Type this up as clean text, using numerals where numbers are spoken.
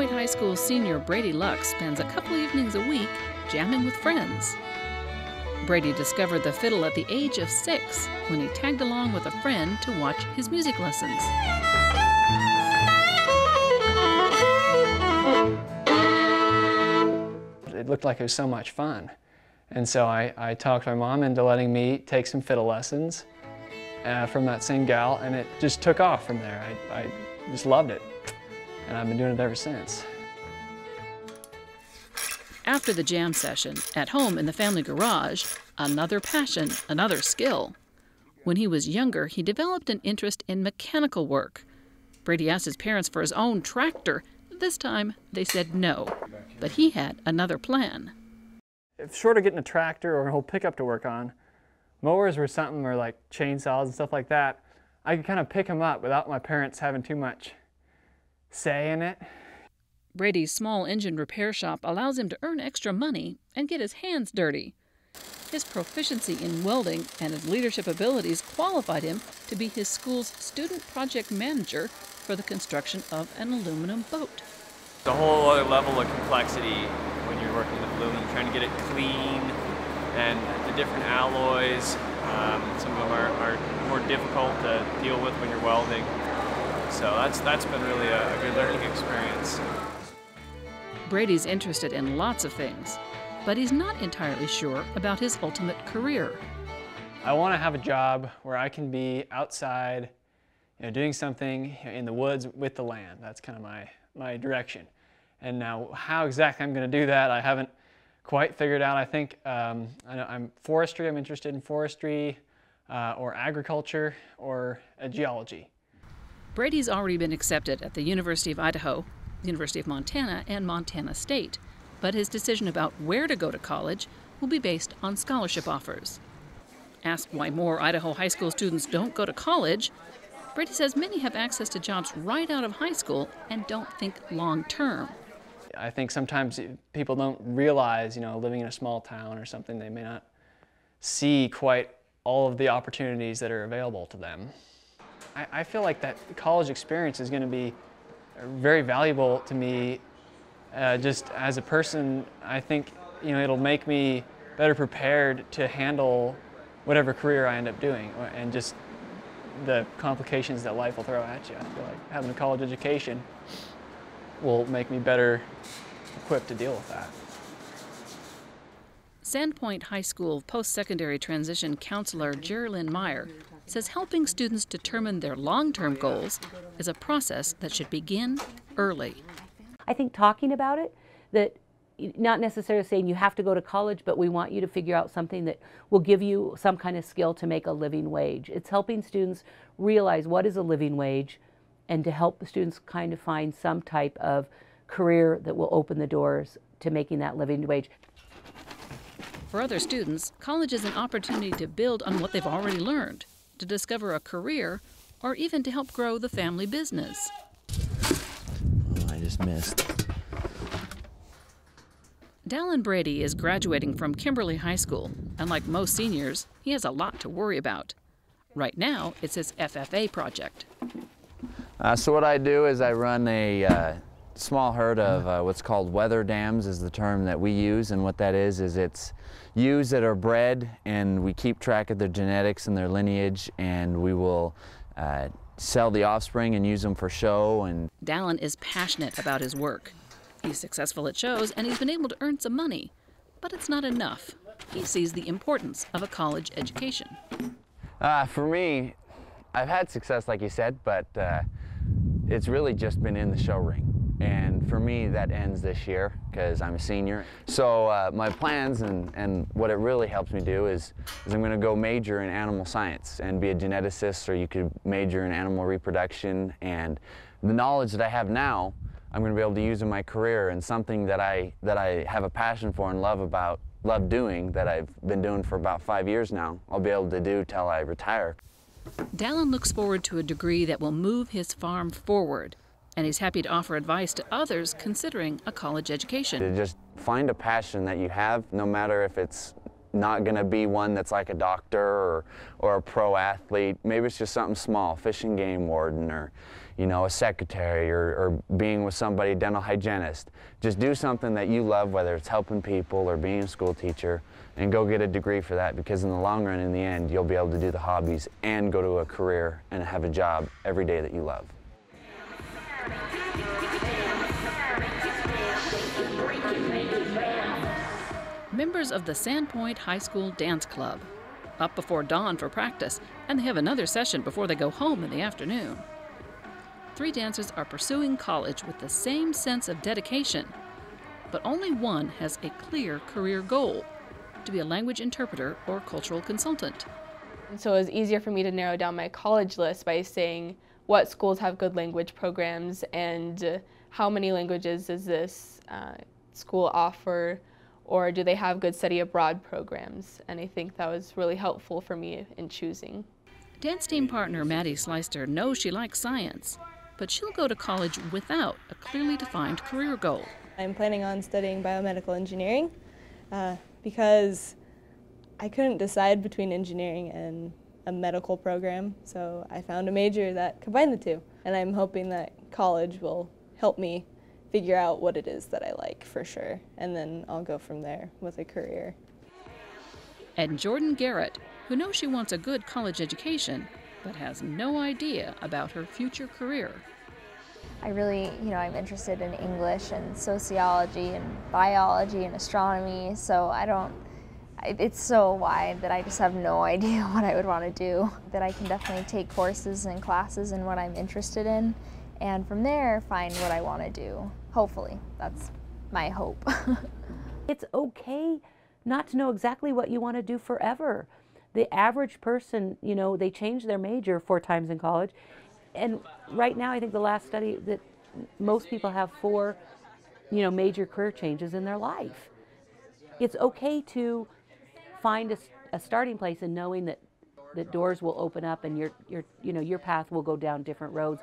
Sandpoint High School senior Brady Luck spends a couple evenings a week jamming with friends. Brady discovered the fiddle at the age of 6 when he tagged along with a friend to watch his music lessons. It looked like it was so much fun. And so I talked my mom into letting me take some fiddle lessons from that same gal, and it just took off from there. I just loved it, and I've been doing it ever since. After the jam session, at home in the family garage, another passion, another skill. When he was younger, he developed an interest in mechanical work. Brady asked his parents for his own tractor. This time, they said no, but he had another plan. If short of getting a tractor or a whole pickup to work on, mowers were something, or like chainsaws and stuff like that, I could kind of pick them up without my parents having too much say in it. Brady's small engine repair shop allows him to earn extra money and get his hands dirty. His proficiency in welding and his leadership abilities qualified him to be his school's student project manager for the construction of an aluminum boat. The whole other level of complexity when you're working with aluminum, trying to get it clean, and the different alloys. Some of them are more difficult to deal with when you're welding. So that's been really a good learning experience. Brady's interested in lots of things, but he's not entirely sure about his ultimate career. I want to have a job where I can be outside, doing something in the woods with the land. That's kind of my direction. And now how exactly I'm going to do that, I haven't quite figured out. I think I'm interested in forestry or agriculture or geology. Brady's already been accepted at the University of Idaho, the University of Montana, and Montana State, but his decision about where to go to college will be based on scholarship offers. Asked why more Idaho high school students don't go to college, Brady says many have access to jobs right out of high school and don't think long term. I think sometimes people don't realize, living in a small town or something, they may not see quite all of the opportunities that are available to them. I feel like that college experience is going to be very valuable to me just as a person. I think, it'll make me better prepared to handle whatever career I end up doing and just the complications that life will throw at you. I feel like having a college education will make me better equipped to deal with that. Sandpoint High School post-secondary transition counselor Geraldine Meyer says helping students determine their long-term goals is a process that should begin early. I think talking about it, that not necessarily saying you have to go to college, but we want you to figure out something that will give you some kind of skill to make a living wage. It's helping students realize what is a living wage and to help the students kind of find some type of career that will open the doors to making that living wage. For other students, college is an opportunity to build on what they've already learned, to discover a career, or even to help grow the family business. Oh, I just missed. Dallin Brady is graduating from Kimberly High School, and like most seniors, he has a lot to worry about. Right now, it's his FFA project. So what I do is I run a small herd of what's called weather dams is the term that we use, and what that is it's ewes that are bred, and we keep track of their genetics and their lineage, and we will sell the offspring and use them for show. And Dallin is passionate about his work. He's successful at shows, and he's been able to earn some money, but it's not enough. He sees the importance of a college education. For me, I've had success, like you said, but it's really just been in the show ring. And for me, that ends this year because I'm a senior. So my plans and what it really helps me do is I'm going to go major in animal science and be a geneticist, or you could major in animal reproduction. And the knowledge that I have now, I'm going to be able to use in my career, and something that I have a passion for and love doing, that I've been doing for about 5 years now, I'll be able to do till I retire. Dallin looks forward to a degree that will move his farm forward, and he's happy to offer advice to others considering a college education. To just find a passion that you have, no matter if it's not going to be one that's like a doctor or a pro athlete. Maybe it's just something small, fish and game warden, or a secretary, or being with somebody, dental hygienist. Just do something that you love, whether it's helping people or being a school teacher, and go get a degree for that, because in the long run, in the end, you'll be able to do the hobbies and go to a career and have a job every day that you love. Members of the Sandpoint High School Dance Club, up before dawn for practice, and they have another session before they go home in the afternoon. 3 dancers are pursuing college with the same sense of dedication, but only one has a clear career goal: to be a language interpreter or cultural consultant. And so it was easier for me to narrow down my college list by saying what schools have good language programs and how many languages does this school offer, or do they have good study abroad programs? And I think that was really helpful for me in choosing. Dance team partner Maddie Sleister knows she likes science, but she'll go to college without a clearly defined career goal. I'm planning on studying biomedical engineering because I couldn't decide between engineering and a medical program, so I found a major that combined the two. And I'm hoping that college will help me figure out what it is that I like for sure, and then I'll go from there with a career. And Jordan Garrett, who knows she wants a good college education, but has no idea about her future career. I really, I'm interested in English and sociology and biology and astronomy, so it's so wide that I just have no idea what I would want to do. But I can definitely take courses and classes in what I'm interested in, and from there find what I want to do. Hopefully, that's my hope. It's okay not to know exactly what you want to do forever. The average person, they change their major 4 times in college. And right now, I think the last study that most people have 4, major career changes in their life. It's okay to find a starting place and knowing that doors will open up and your path will go down different roads